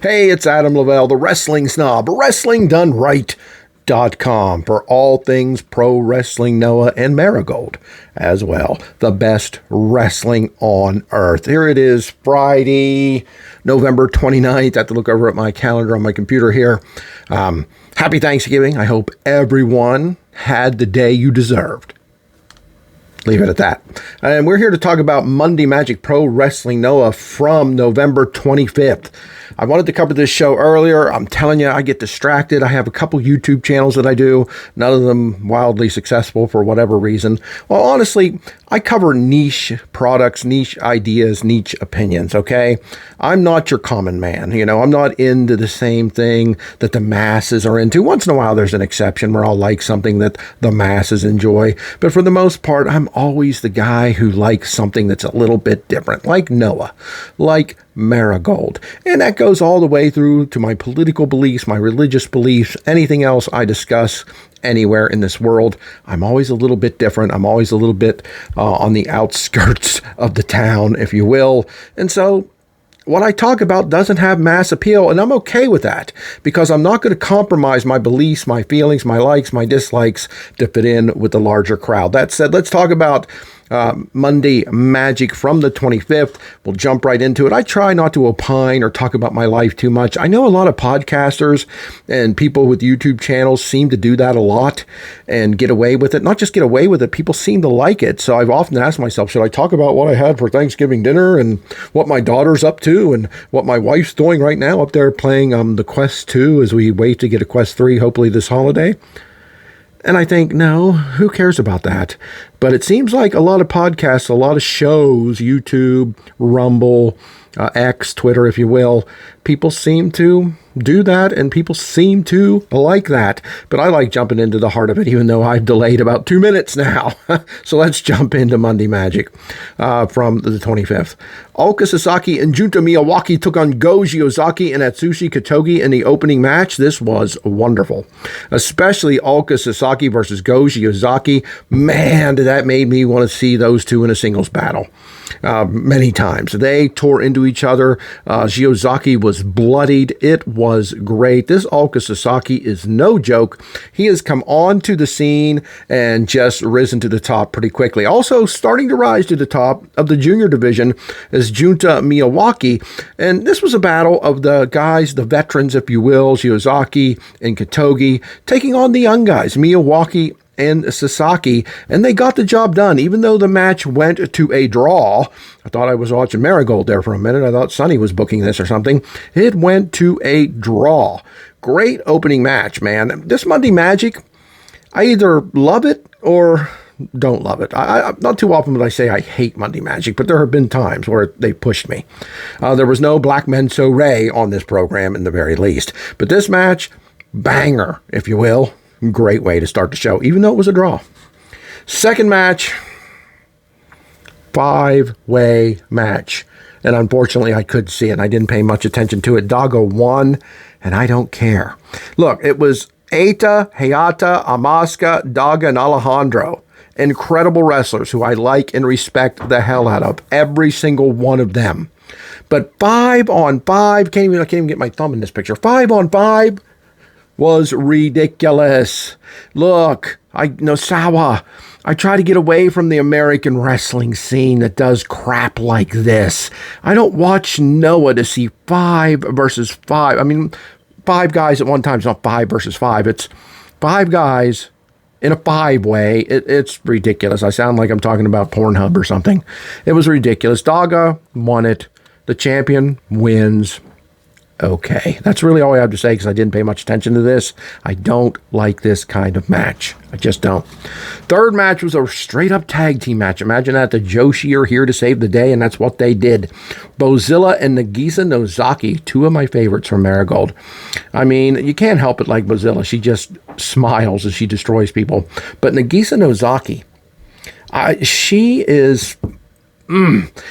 Hey, it's Adam Lavelle, the Wrestling Snob, WrestlingDoneRight.com for all things pro wrestling, Noah, and Marigold as well. The best wrestling on earth. Here it is, Friday, November 29th. I have to look over at my calendar on my computer here. Happy Thanksgiving. I hope everyone had the day you deserved. Leave it at that. And we're here to talk about Monday Magic Pro Wrestling, Noah, from November 25th. I wanted to cover this show earlier. I'm telling you, I get distracted. I have a couple YouTube channels that I do, none of them wildly successful for whatever reason. Well, honestly, I cover niche products, niche ideas, niche opinions, okay? I'm not your common man. You know, I'm not into the same thing that the masses are into. Once in a while, there's an exception where I'll like something that the masses enjoy. But for the most part, I'm always the guy who likes something that's a little bit different, like Noah, like Marigold. And that goes all the way through to my political beliefs, my religious beliefs, anything else I discuss anywhere in this world. I'm always a little bit different. I'm always a little bit on the outskirts of the town, if you will. And so what I talk about doesn't have mass appeal, and I'm okay with that because I'm not going to compromise my beliefs, my feelings, my likes, my dislikes to fit in with the larger crowd. That said, let's talk about Monday Magic from the 25th. We'll jump right into it. I try not to opine or talk about my life too much. I know a lot of podcasters and people with YouTube channels seem to do that a lot and get away with it. Not just get away with it, people seem to like it. So I've often asked myself, should I talk about what I had for Thanksgiving dinner and what my daughter's up to and what my wife's doing right now up there playing the Quest 2 as we wait to get a Quest 3 hopefully this holiday? And I think, no, who cares about that? But it seems like a lot of podcasts, a lot of shows, YouTube, Rumble, X, Twitter, if you will, people seem to do that and people seem to like that. But I like jumping into the heart of it, even though I've delayed about 2 minutes now. So let's jump into Monday Magic from the 25th. Ulka Sasaki and Junta Miyawaki took on Go Shiozaki and Atsushi Katogi in the opening match. This was wonderful, especially Ulka Sasaki versus Go Shiozaki. Man, that made me want to see those two in a singles battle. Many times. They tore into each other. Shiozaki was bloodied. It was great. This Ulka Sasaki is no joke. He has come onto the scene and just risen to the top pretty quickly. Also starting to rise to the top of the junior division is Junta Miyawaki. And this was a battle of the guys, the veterans, if you will, Shiozaki and Katogi, taking on the young guys, Miyawaki and Sasaki, and they got the job done. Even though the match went to a draw, I thought I was watching Marigold there for a minute. I thought Sonny was booking this or something. It went to a draw. Great opening match, man. This Monday Magic, I either love it or don't love it. I not too often would I say I hate Monday Magic, but there have been times where they pushed me. There was no Black Menso Ray on this program in the very least. But this match, banger, if you will. Great way to start the show, even though it was a draw. Second match, 5-way match. And unfortunately, I couldn't see it. I didn't pay much attention to it. Dago won, and I don't care. Look, it was Eita, Hayata, Asuka, Daga, and Alejandro. Incredible wrestlers who I like and respect the hell out of. Every single one of them. But 5-on-5, I can't even get my thumb in this picture. 5-on-5 was ridiculous. Look, Nosawa, I try to get away from the American wrestling scene that does crap like this. I don't watch Noah to see 5 versus 5. I mean, 5 guys at one time is not 5 versus 5. It's 5 guys in a 5-way. It's ridiculous. I sound like I'm talking about Pornhub or something. It was ridiculous. Daga won it. The champion wins. Okay, that's really all I have to say because I didn't pay much attention to this. I don't like this kind of match. I just don't. Third match was a straight-up tag team match. Imagine that. The Joshi are here to save the day, and that's what they did. Bozilla and Nagisa Nozaki, 2 of my favorites from Marigold. I mean, you can't help it like Bozilla. She just smiles as she destroys people. But Nagisa Nozaki, she is...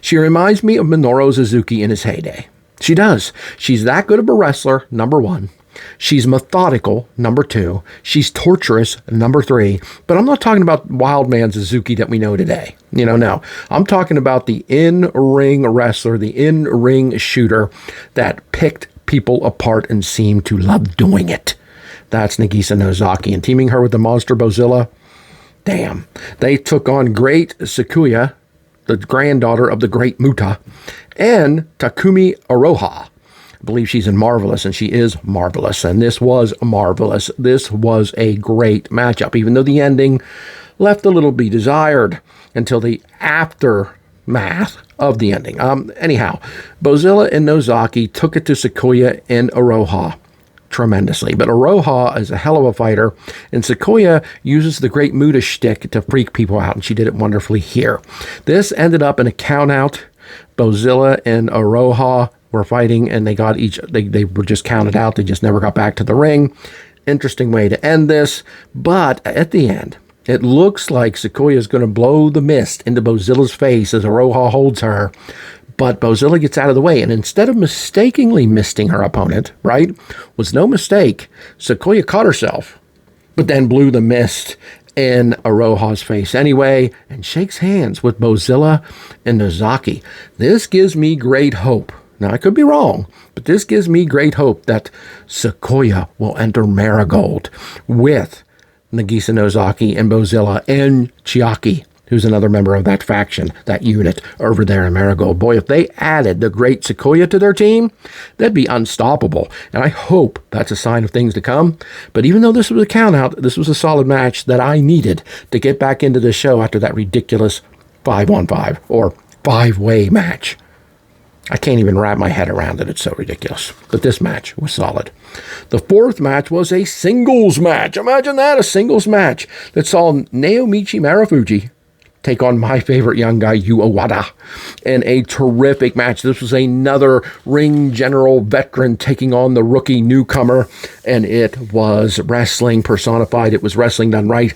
she reminds me of Minoru Suzuki in his heyday. She does. She's that good of a wrestler, number 1. She's methodical, number 2. She's torturous, number 3. But I'm not talking about Wild Man Suzuki that we know today. No. I'm talking about the in-ring wrestler, the in-ring shooter that picked people apart and seemed to love doing it. That's Nagisa Nozaki. And teaming her with the monster Bozilla, damn. They took on Great Sakuya, the granddaughter of the Great Muta, and Takumi Aroha. I believe she's in Marvelous, and she is marvelous. And this was marvelous. This was a great matchup, even though the ending left a little be desired until the aftermath of the ending. Anyhow, Bozilla and Nozaki took it to Sakuya and Aroha tremendously. But Aroha is a hell of a fighter, and Sakuya uses the Great Muta shtick to freak people out, and she did it wonderfully here. This ended up in a count out. Bozilla and Aroha were fighting, and they were just counted out. They just never got back to the ring. Interesting way to end this. But at the end, it looks like Sakuya is going to blow the mist into Bozilla's face as Aroha holds her. But Bozilla gets out of the way, and instead of mistakenly misting her opponent, right, was no mistake, Sakuya caught herself, but then blew the mist in Aroha's face anyway, and shakes hands with Bozilla and Nozaki. This gives me great hope. Now, I could be wrong, but this gives me great hope that Sakuya will enter Marigold with Nagisa Nozaki and Bozilla and Chiaki, who's another member of that faction, that unit over there in Marigold. Boy, if they added the Great Sakuya to their team, they'd be unstoppable. And I hope that's a sign of things to come. But even though this was a count-out, this was a solid match that I needed to get back into the show after that ridiculous 5-on-5 or 5-way match. I can't even wrap my head around it. It's so ridiculous. But this match was solid. The fourth match was a singles match. Imagine that, a singles match that saw Naomichi Marufuji take on my favorite young guy, Yu Owada, in a terrific match. This was another ring general veteran taking on the rookie newcomer, and it was wrestling personified. It was wrestling done right.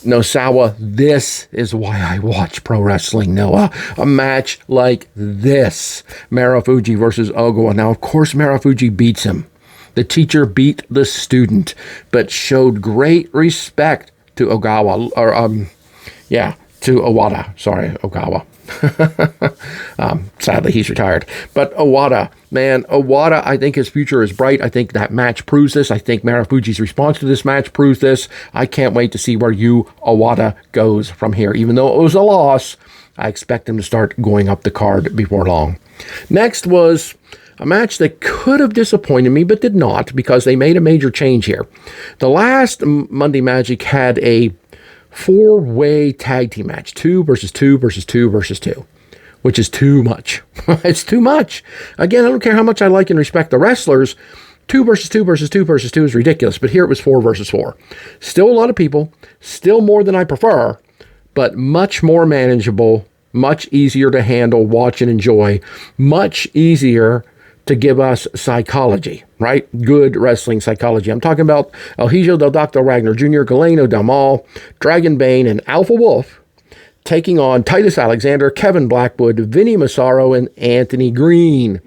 Nosawa, this is why I watch pro wrestling, Noah. A match like this. Marufuji versus Ogawa. Now, of course, Marufuji beats him. The teacher beat the student, but showed great respect to Ogawa, to Owada. Sorry, Ogawa. Sadly, he's retired. But Owada, man, Owada, I think his future is bright. I think that match proves this. I think Marufuji's response to this match proves this. I can't wait to see where Yu Owada goes from here. Even though it was a loss, I expect him to start going up the card before long. Next was a match that could have disappointed me, but did not, because they made a major change here. The last Monday Magic had a 4-way tag team match, 2 versus 2 versus 2 versus 2, which is too much. It's too much. Again, I don't care how much I like and respect the wrestlers. 2 versus 2 versus 2 versus 2 is ridiculous, but here it was 4 versus 4. Still a lot of people, still more than I prefer, but much more manageable, much easier to handle, watch, and enjoy, much easier to give us psychology, right? Good wrestling psychology. I'm talking about El Hijo del Dr. Wagner Jr., Galeno Del Mal, Dragon Bane, and Alpha Wolf taking on Titus Alexander, Kevin Blackwood, Vinny Massaro, and Anthony Green.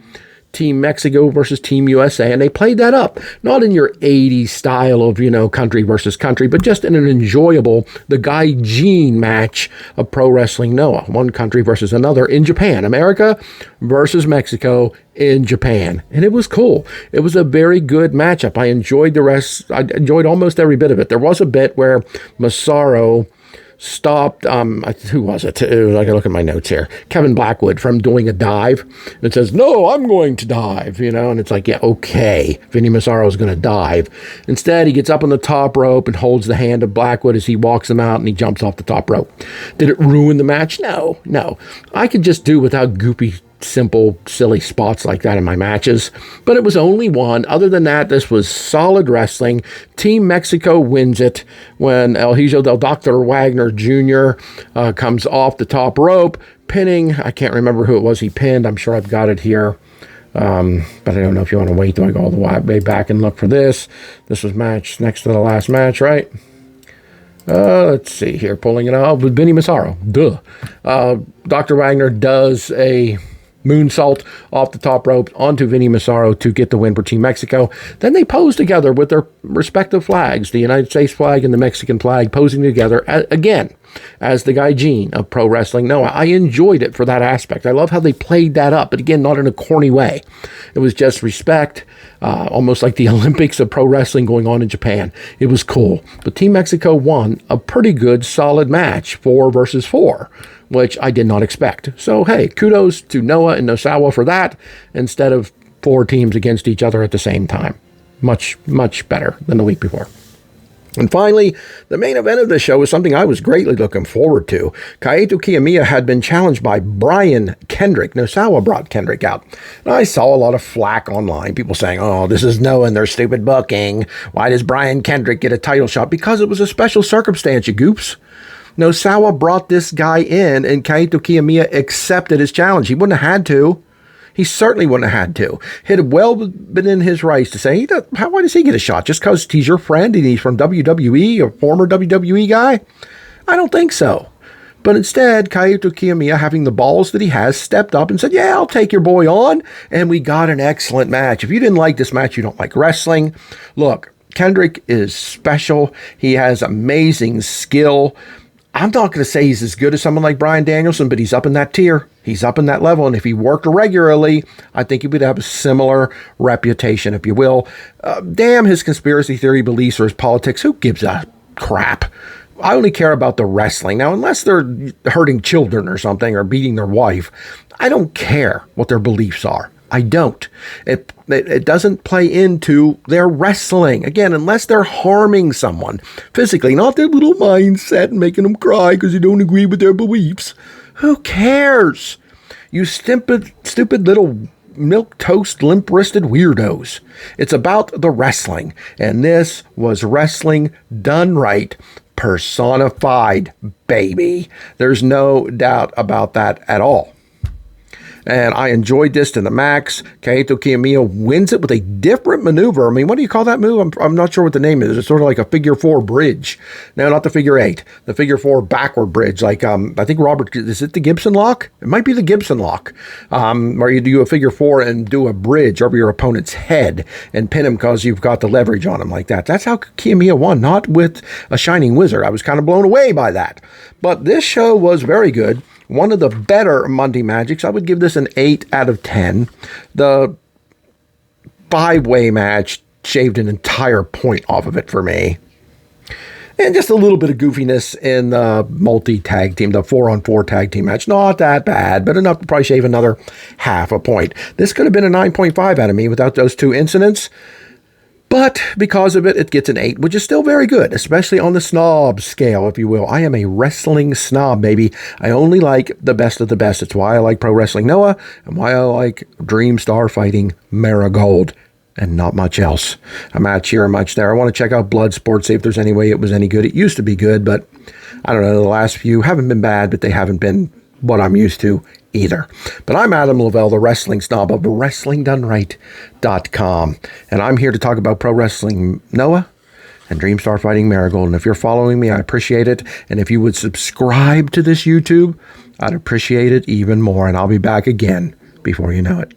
Team Mexico versus Team USA, and they played that up, not in your 80s style of, country versus country, but just in an enjoyable, the Gaijin match of pro wrestling Noah, one country versus another in Japan, America versus Mexico in Japan, and it was cool. It was a very good matchup. I enjoyed I enjoyed almost every bit of it. There was a bit where Massaro stopped, who was it? I gotta look at my notes here. Kevin Blackwood from doing a dive. It says, no, I'm going to dive, and it's like, yeah, okay. Vinny Massaro is going to dive. Instead, he gets up on the top rope and holds the hand of Blackwood as he walks him out, and he jumps off the top rope. Did it ruin the match? No. I could just do without goopy, simple, silly spots like that in my matches, but it was only one. Other than that, this was solid wrestling. Team Mexico wins it when El Hijo del Dr. Wagner Jr. Comes off the top rope, pinning, I can't remember who it was he pinned. I'm sure I've got it here. But I don't know if you want to wait till I go all the way back and look for this. This was match next to the last match, right? Let's see here, pulling it out with Vinny Massaro. Duh. Dr. Wagner does a moonsault off the top rope onto Vinny Massaro to get the win for Team Mexico. Then they posed together with their respective flags, the United States flag and the Mexican flag, posing together again as the Gaijin of Pro Wrestling Noah. I enjoyed it for that aspect. I love how they played that up, but again, not in a corny way. It was just respect, almost like the Olympics of pro wrestling going on in Japan. It was cool. But Team Mexico won a pretty good, solid match, 4 versus 4, which I did not expect. So, hey, kudos to Noah and Nosawa for that, instead of 4 teams against each other at the same time. Much, much better than the week before. And finally, the main event of the show was something I was greatly looking forward to. Kaito Kiyomiya had been challenged by Brian Kendrick. Nosawa brought Kendrick out. And I saw a lot of flack online, people saying, oh, this is Noah and their stupid booking. Why does Brian Kendrick get a title shot? Because it was a special circumstance, you goops. Nosawa brought this guy in, and Kaito Kiyomiya accepted his challenge. He wouldn't have had to. He certainly wouldn't have had to. He'd have well been in his rights to say, why does he get a shot? Just because he's your friend and he's from WWE, a former WWE guy? I don't think so. But instead, Kaito Kiyomiya, having the balls that he has, stepped up and said, yeah, I'll take your boy on. And we got an excellent match. If you didn't like this match, you don't like wrestling. Look, Kendrick is special. He has amazing skill. I'm not going to say he's as good as someone like Bryan Danielson, but he's up in that tier. He's up in that level. And if he worked regularly, I think he would have a similar reputation, if you will. Damn his conspiracy theory beliefs or his politics. Who gives a crap? I only care about the wrestling. Now, unless they're hurting children or something or beating their wife, I don't care what their beliefs are. I don't. It doesn't play into their wrestling. Again, unless they're harming someone physically, not their little mindset and making them cry because you don't agree with their beliefs. Who cares? You stupid little milquetoast, limp-wristed weirdos. It's about the wrestling. And this was wrestling done right, personified, baby. There's no doubt about that at all. And I enjoyed this to the max. Kaito Kiyomiya wins it with a different maneuver. I mean, what do you call that move? I'm not sure what the name is. It's sort of like a figure 4 bridge. No, not the figure 8. The figure 4 backward bridge. Like, I think Robert, is it the Gibson lock? It might be the Gibson lock. Where you do a figure 4 and do a bridge over your opponent's head and pin him because you've got the leverage on him like that. That's how Kiyomiya won, not with a Shining Wizard. I was kind of blown away by that. But this show was very good. One of the better Monday Magics. I would give this an 8 out of 10. The 5-way match shaved an entire point off of it for me. And just a little bit of goofiness in the multi-tag team, the 4-on-4 tag team match. Not that bad, but enough to probably shave another half a point. This could have been a 9.5 out of me without those 2 incidents. But because of it, it gets an 8, which is still very good, especially on the snob scale, if you will. I am a wrestling snob, baby. I only like the best of the best. It's why I like Pro Wrestling Noah and why I like Dream Star Fighting Marigold and not much else. A match here, a match there. I want to check out Bloodsport, see if there's any way it was any good. It used to be good, but I don't know. The last few haven't been bad, but they haven't been what I'm used to either. But I'm Adam Lavelle, the wrestling snob of WrestlingDoneRight.com. And I'm here to talk about Pro Wrestling Noah and Dream Star Fighting Marigold. And if you're following me, I appreciate it. And if you would subscribe to this YouTube, I'd appreciate it even more. And I'll be back again before you know it.